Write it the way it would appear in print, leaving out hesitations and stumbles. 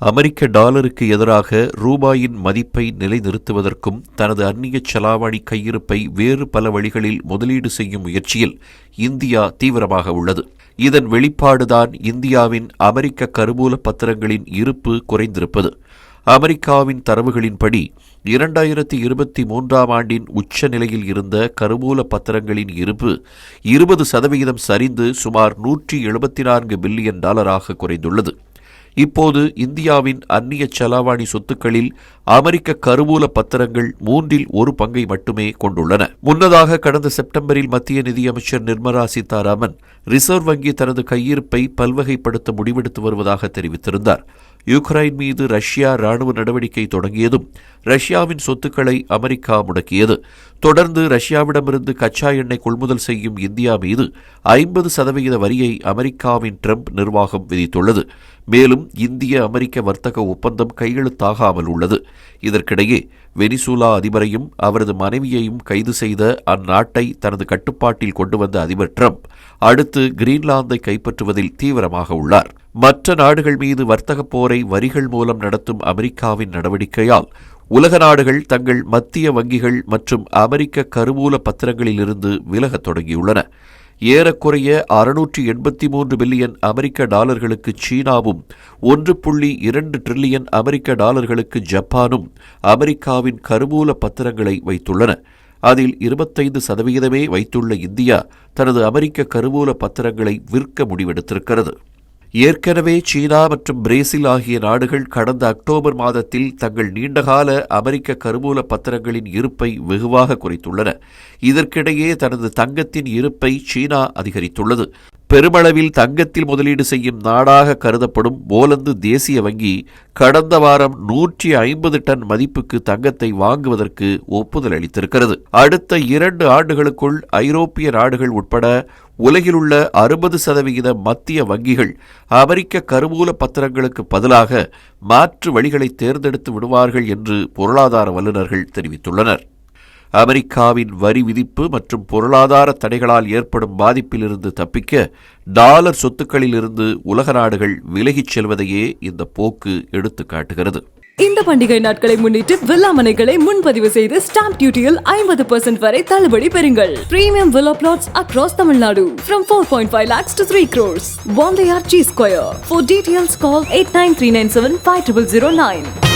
அமெரிக்க டாலருக்கு எதிராக ரூபாயின் மதிப்பை நிலைநிறுத்துவதற்கும் தனது அந்நிய செலாவணி கையிருப்பை வேறு பல வழிகளில் முதலீடு செய்யும் முயற்சியில் இந்தியா தீவிரமாக உள்ளது. இதன் வெளிப்பாடுதான் இந்தியாவின் அமெரிக்க கருவூல பத்திரங்களின் இருப்பு குறைந்திருப்பது. அமெரிக்காவின் தரவுகளின்படி 2023ஆம் ஆண்டின் உச்ச நிலையில் இருந்த கருவூல பத்திரங்களின் இருப்பு 20% சரிந்து சுமார் $174 பில்லியன் குறைந்துள்ளது. இப்போது இந்தியாவின் அந்நிய செலாவணி சொத்துக்களில் அமெரிக்க கருவூல பத்திரங்கள் 1/3 மட்டுமே கொண்டுள்ளன. முன்னதாக கடந்த செப்டம்பரில் மத்திய நிதியமைச்சர் நிர்மலா சீதாராமன் ரிசர்வ் வங்கி தனது கையிருப்பை பல்வகைப்படுத்த முடிவெடுத்து வருவதாக தெரிவித்திருந்தார். யுக்ரைன் மீது ரஷ்யா ராணுவ நடவடிக்கை தொடங்கியதும் ரஷ்யாவின் சொத்துக்களை அமெரிக்கா முடக்கியது. தொடர்ந்து ரஷ்யாவிடமிருந்து கச்சா எண்ணெய் கொள்முதல் செய்யும் இந்தியா மீது 50% வரியை அமெரிக்காவின் ட்ரம்ப் நிர்வாகம் விதித்துள்ளது. மேலும் இந்திய அமெரிக்க வர்த்தக ஒப்பந்தம் கையெழுத்தாகாமல் உள்ளது. இதற்கிடையே வெனிசுலா அதிபரையும் அவரது மனைவியையும் கைது செய்த அந்நாட்டை தனது கட்டுப்பாட்டில் கொண்டு வந்த அதிபர் ட்ரம்ப் அடுத்து கிரீன்லாந்தை கைப்பற்றுவதில் தீவிரமாக உள்ளார். மற்ற நாடுகள் மீது வர்த்தக போரை வரிகள் மூலம் நடத்தும் அமெரிக்காவின் நடவடிக்கையால் உலக நாடுகள் தங்கள் மத்திய வங்கிகள் மற்றும் அமெரிக்க கருவூல பத்திரங்களிலிருந்து விலகத் தொடங்கியுள்ளன. ஏறக்குறைய 683 பில்லியன் அமெரிக்க டாலர்களுக்கு சீனாவும் 1.2 டிரில்லியன் அமெரிக்க டாலர்களுக்கு ஜப்பானும் அமெரிக்காவின் கருவூல பத்திரங்களை வைத்துள்ளன. அதில் 25% வைத்துள்ள இந்தியா தனது அமெரிக்க கருவூல பத்திரங்களை விற்க முடிவெடுத்திருக்கிறது. ஏற்கனவே சீனா மற்றும் பிரேசில் ஆகிய நாடுகள் கடந்த அக்டோபர் மாதத்தில் தங்கள் நீண்டகால அமெரிக்க கருவூல பத்திரங்களின் இருப்பை வெகுவாக குறைத்துள்ளன. இதற்கிடையே தனது தங்கத்தின் இருப்பை சீனா அதிகரித்துள்ளது. பெருமளவில் தங்கத்தில் முதலீடு செய்யும் நாடாக கருதப்படும் போலந்து தேசிய வங்கி கடந்த வாரம் 150 டன் மதிப்புக்கு தங்கத்தை வாங்குவதற்கு ஒப்புதல் அளித்திருக்கிறது. அடுத்த 2 ஆண்டுகளுக்குள் ஐரோப்பிய நாடுகள் உட்பட உலகிலுள்ள 60% மத்திய வங்கிகள் அமெரிக்க கருவூல பத்திரங்களுக்கு பதிலாக மாற்று வழிகளை தேர்ந்தெடுத்து விடுவார்கள் என்று பொருளாதார வல்லுநர்கள் தெரிவித்துள்ளனர். அமெரிக்காவின் வரி விதிப்பு மற்றும் பொருளாதார தடைகளால் ஏற்படும் பாதிப்பிலிருந்து தப்பிக்க டாலர் சொத்துக்களிலிருந்து உலக நாடுகள் விலகிச் செல்வதையே இந்த போக்கு எடுத்து காட்டுகிறது. இந்த பண்டிகை நாட்களை முன்னிட்டு வில்லா மனைகளை முன்பதிவு செய்து ஸ்டாம்ப் டியூட்டியில் 50% வரை தள்ளுபடி பெறுங்கள். Premium villa plots across Tamil Nadu from 4.5 lakhs to 3 crores. Wandeyar G Square. For details call 8939750009.